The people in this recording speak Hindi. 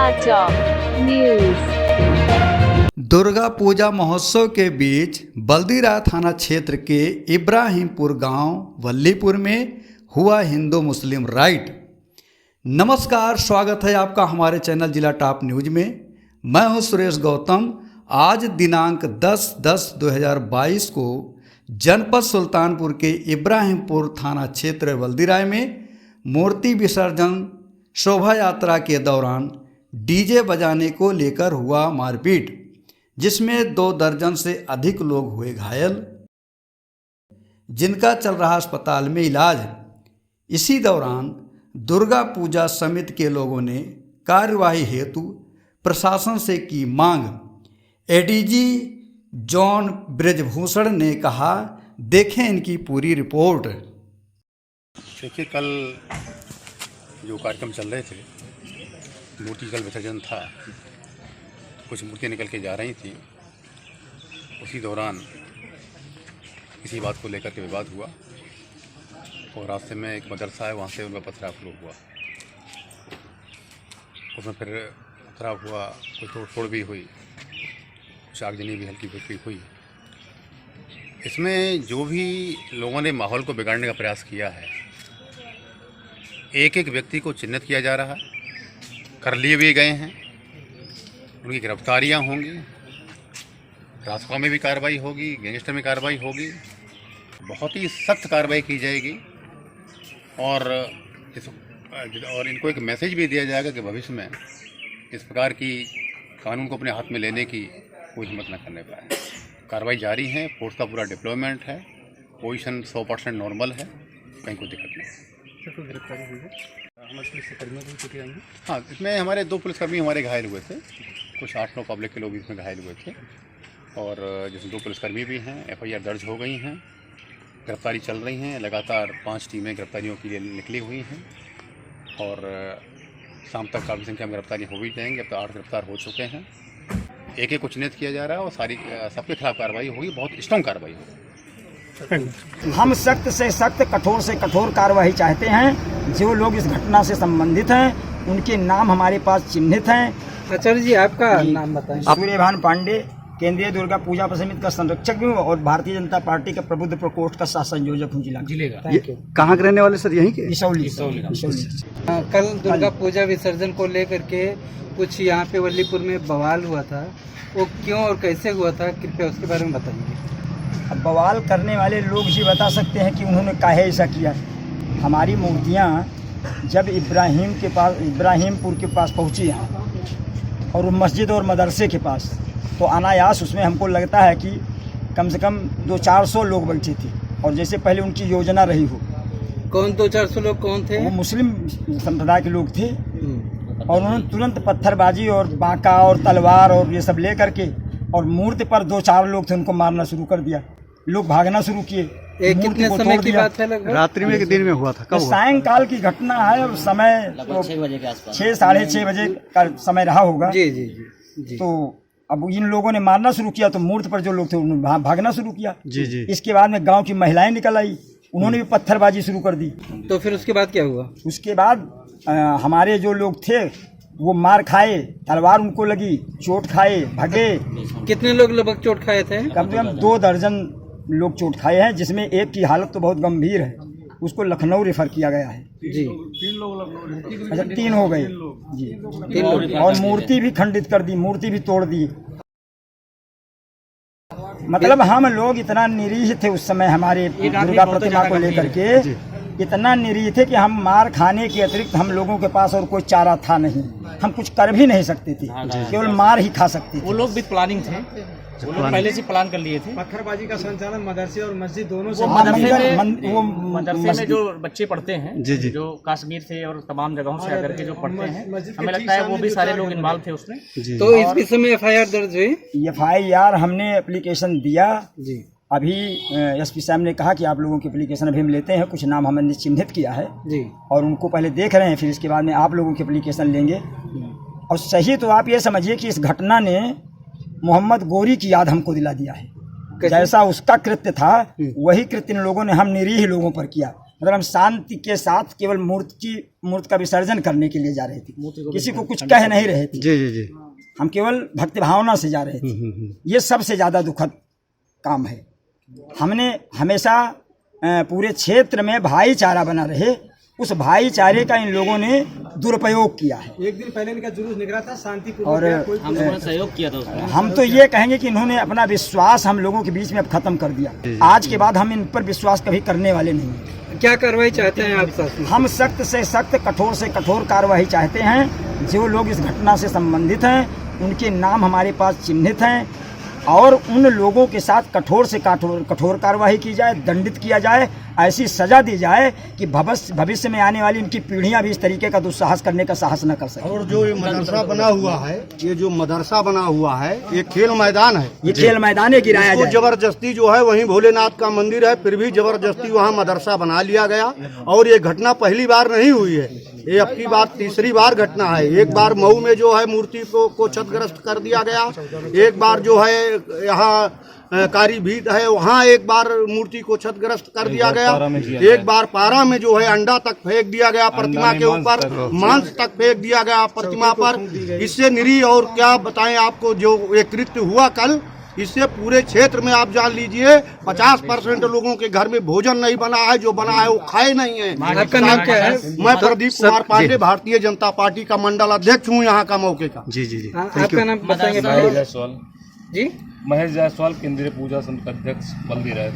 समाचार न्यूज। दुर्गा पूजा महोत्सव के बीच बल्दीराय थाना क्षेत्र के इब्राहिमपुर गांव वल्लीपुर में हुआ हिंदू मुस्लिम राइट। नमस्कार, स्वागत है आपका हमारे चैनल जिला टॉप न्यूज में। मैं हूं सुरेश गौतम। आज दिनांक 10/10/2022 को जनपद सुल्तानपुर के इब्राहिमपुर थाना क्षेत्र बल्दीराय में मूर्ति विसर्जन शोभा यात्रा के दौरान डीजे बजाने को लेकर हुआ मारपीट, जिसमें 2 दर्जन से अधिक लोग हुए घायल, जिनका चल रहा अस्पताल में इलाज। इसी दौरान दुर्गा पूजा समिति के लोगों ने कार्यवाही हेतु प्रशासन से की मांग। एडीजी जॉन ब्रजभूषण ने कहा, देखें इनकी पूरी रिपोर्ट। देखिए, कल जो कार्यक्रम चल रहे थे, मूर्ति कल विसर्जन था, कुछ मूर्तियाँ निकल के जा रही थी। उसी दौरान किसी बात को लेकर के विवाद हुआ और रास्ते में एक मदरसा है, वहाँ से उनका पथराव हुआ। उसमें फिर पथराव हुआ, कुछ तोड़ भी हुई, कुछ आगजनी भी हल्की फुल्की हुई। इसमें जो भी लोगों ने माहौल को बिगाड़ने का प्रयास किया है, एक एक व्यक्ति को चिन्हित किया जा रहा है, कर लिए भी गए हैं, उनकी गिरफ्तारियां होंगी, रासुका में भी कार्रवाई होगी, गैंगस्टर में कार्रवाई होगी, बहुत ही सख्त कार्रवाई की जाएगी। और इनको एक मैसेज भी दिया जाएगा कि भविष्य में इस प्रकार की कानून को अपने हाथ में लेने की कोई हिम्मत न करने पाए। कार्रवाई जारी है, फोर्स का पूरा डिप्लॉयमेंट है, पोजीशन 100% नॉर्मल है, कहीं कोई दिक्कत नहीं। गिरफ्तारी हुई है, पुलिसकर्मियों को छुट्टी आएंगी। हाँ, इसमें हमारे 2 पुलिसकर्मी हमारे घायल हुए थे, कुछ 8-9 पब्लिक के लोग इसमें घायल हुए थे। और जिसमें 2 पुलिसकर्मी भी हैं, FIR दर्ज हो गई हैं, गिरफ्तारी चल रही हैं। लगातार 5 टीमें गिरफ्तारियों के लिए निकली हुई हैं और शाम तक काफ़ी संख्या में गिरफ्तारी हो भी जाएंगी। अब तो 8 गिरफ्तार हो चुके हैं। एक को चिन्हित किया जा रहा है और सबके खिलाफ कार्रवाई होगी, बहुत स्ट्रॉन्ग कार्रवाई होगी। हम सख्त से सख्त, कठोर से कठोर कार्रवाई चाहते हैं। जो लोग इस घटना से संबंधित हैं, उनके नाम हमारे पास चिन्हित हैं। आचार्य जी, आपका नाम बताएं। सूर्यभान पांडे, केंद्रीय दुर्गा पूजा समिति का संरक्षक भी हूँ और भारतीय जनता पार्टी के प्रबुद्ध प्रकोष्ठ का सह संयोजक हूँ जिले का। कहाँ के रहने वाले सर? यहीं के इसौली। कल दुर्गा पूजा विसर्जन को लेकर के कुछ यहाँ पे वल्लीपुर में बवाल हुआ था, वो क्यों और कैसे हुआ था, कृपया उसके बारे में बताइए। अब बवाल करने वाले लोग ही बता सकते हैं कि उन्होंने काहे ऐसा किया। हमारी मूर्तियाँ जब इब्राहिमपुर के पास पहुँची हैं और मस्जिद और मदरसे के पास, तो अनायास उसमें हमको लगता है कि कम से कम 200-400 लोग बैठे थे। और जैसे पहले उनकी योजना रही हो। कौन 200-400 लोग कौन थे? वो मुस्लिम संप्रदाय के लोग थे और उन्होंने तुरंत पत्थरबाजी और बांका और तलवार और ये सब ले करके, और मूर्ति पर 2-4 लोग थे, उनको मारना शुरू कर दिया। लोग भागना शुरू किए। कितने समय की बात है? लगभग रात्रि में, एक दिन में हुआ था। कब हुआ? सायंकाल की घटना है और समय 6 बजे के आसपास, 6-6:30 बजे का समय रहा होगा। जी। तो अब इन लोगों ने मारना शुरू किया, तो मूर्ति पर जो लोग थे उन्होंने भागना शुरू किया। जी। इसके बाद में गांव की महिलाएं निकल आई, उन्होंने भी पत्थरबाजी शुरू कर दी। तो फिर उसके बाद क्या हुआ? उसके बाद हमारे जो लोग थे वो मार खाए, तलवार उनको लगी, चोट खाए, भगे। कितने लोग लगभग चोट खाए थे? कम से कम 2 दर्जन लोग चोट खाए हैं, जिसमें एक की हालत तो बहुत गंभीर है, उसको लखनऊ रेफर किया गया है। जी। 3 हो गए जी। 3 लोग। और मूर्ति भी खंडित कर दी, मूर्ति भी तोड़ दी। मतलब हम लोग इतना निरीह थे उस समय, हमारे दुर्गा प्रतिमा को लेकर के इतना निरीह थे कि हम मार खाने के अतिरिक्त हम लोगों के पास और कोई चारा था नहीं। हम कुछ कर भी नहीं सकते थे, केवल मार ही खा सकते थे। वो लोग भी प्लानिंग थे, वो लोग पहले से प्लान कर लिए थे। पत्थरबाजी का संचालन मदरसे और मस्जिद दोनों से। मदरसे में जो बच्चे पढ़ते हैं, जो कश्मीर से और तमाम जगहों से आकर के जो पढ़ते हैं, हमें लगता है वो भी सारे लोग इन्वॉल्व थे उसमें। तो इस विषय में FIR दर्ज हुई? FIR हमने एप्लीकेशन दिया जी। अभी SP साहब ने कहा कि आप लोगों की एप्लीकेशन अभी हम लेते हैं, कुछ नाम हमने चिन्हित किया है जी, और उनको पहले देख रहे हैं, फिर इसके बाद में आप लोगों की एप्लीकेशन लेंगे। और सही तो आप ये समझिए कि इस घटना ने मोहम्मद गोरी की याद हमको दिला दिया है। जैसा उसका कृत्य था वही कृत्य इन लोगों ने हम निरीह लोगों पर किया। मतलब हम शांति के साथ केवल मूर्ति का विसर्जन करने के लिए जा रहे थे, किसी को कुछ कह नहीं रहे थे। जी जी जी। हम केवल भक्ति भावना से जा रहे थे। ये सबसे ज़्यादा दुखद काम है। हमने हमेशा पूरे क्षेत्र में भाईचारा बना रहे, उस भाईचारे का इन लोगों ने दुरुपयोग किया है। एक दिन पहले इनका जुलूस निकला था शांतिपूर्वक, और हम लोगों ने सहयोग किया था उसमें। हम तो ये कहेंगे कि इन्होंने अपना विश्वास हम लोगों के बीच में अब खत्म कर दिया। आज के बाद हम इन पर विश्वास कभी करने वाले नहीं हैं। क्या कार्रवाई चाहते हैं आप शासन? हम सख्त से सख्त, कठोर से कठोर कार्रवाई चाहते हैं। जो लोग इस घटना से संबंधित हैं उनके नाम हमारे पास चिन्हित हैं, और उन लोगों के साथ कठोर से कठोर कार्रवाई की जाए, दंडित किया जाए, ऐसी सजा दी जाए कि भविष्य में आने वाली इनकी पीढ़ियां भी इस तरीके का दुस्साहस करने का साहस न कर सके। और जो ये मदरसा बना हुआ है, ये जो मदरसा बना हुआ है, ये खेल मैदान है। ये खेल मैदान है, गिराया जाए। जबरदस्ती जो है वहीं भोलेनाथ का मंदिर है, फिर भी जबरदस्ती वहाँ मदरसा बना लिया गया। और ये घटना पहली बार नहीं हुई है, ये अब की बार तीसरी बार घटना है। एक बार मऊ में जो है मूर्ति को क्षतग्रस्त कर दिया गया, एक बार जो है यहाँ कारी भीट है वहाँ एक बार मूर्ति को क्षतग्रस्त कर दिया गया, एक बार पारा में जो है अंडा तक फेंक दिया गया प्रतिमा के ऊपर, मांस तक फेंक दिया गया प्रतिमा पर। इससे निरी और क्या बताएं आपको, जो ये कृत्य हुआ कल, इससे पूरे क्षेत्र में आप जान लीजिए 50% लोगों के घर में भोजन नहीं बना है, जो बना है वो खाए नहीं है। आपका नाम क्या है? मैं प्रदीप कुमार पांडे, भारतीय जनता पार्टी का मंडल अध्यक्ष हूँ यहाँ का मौके का। जी जी जी। आपका नाम बताएंगे? महेश जायसवाल जी, महेश जायसवाल, केंद्रीय पूजा समिति अध्यक्ष बल्दी राय।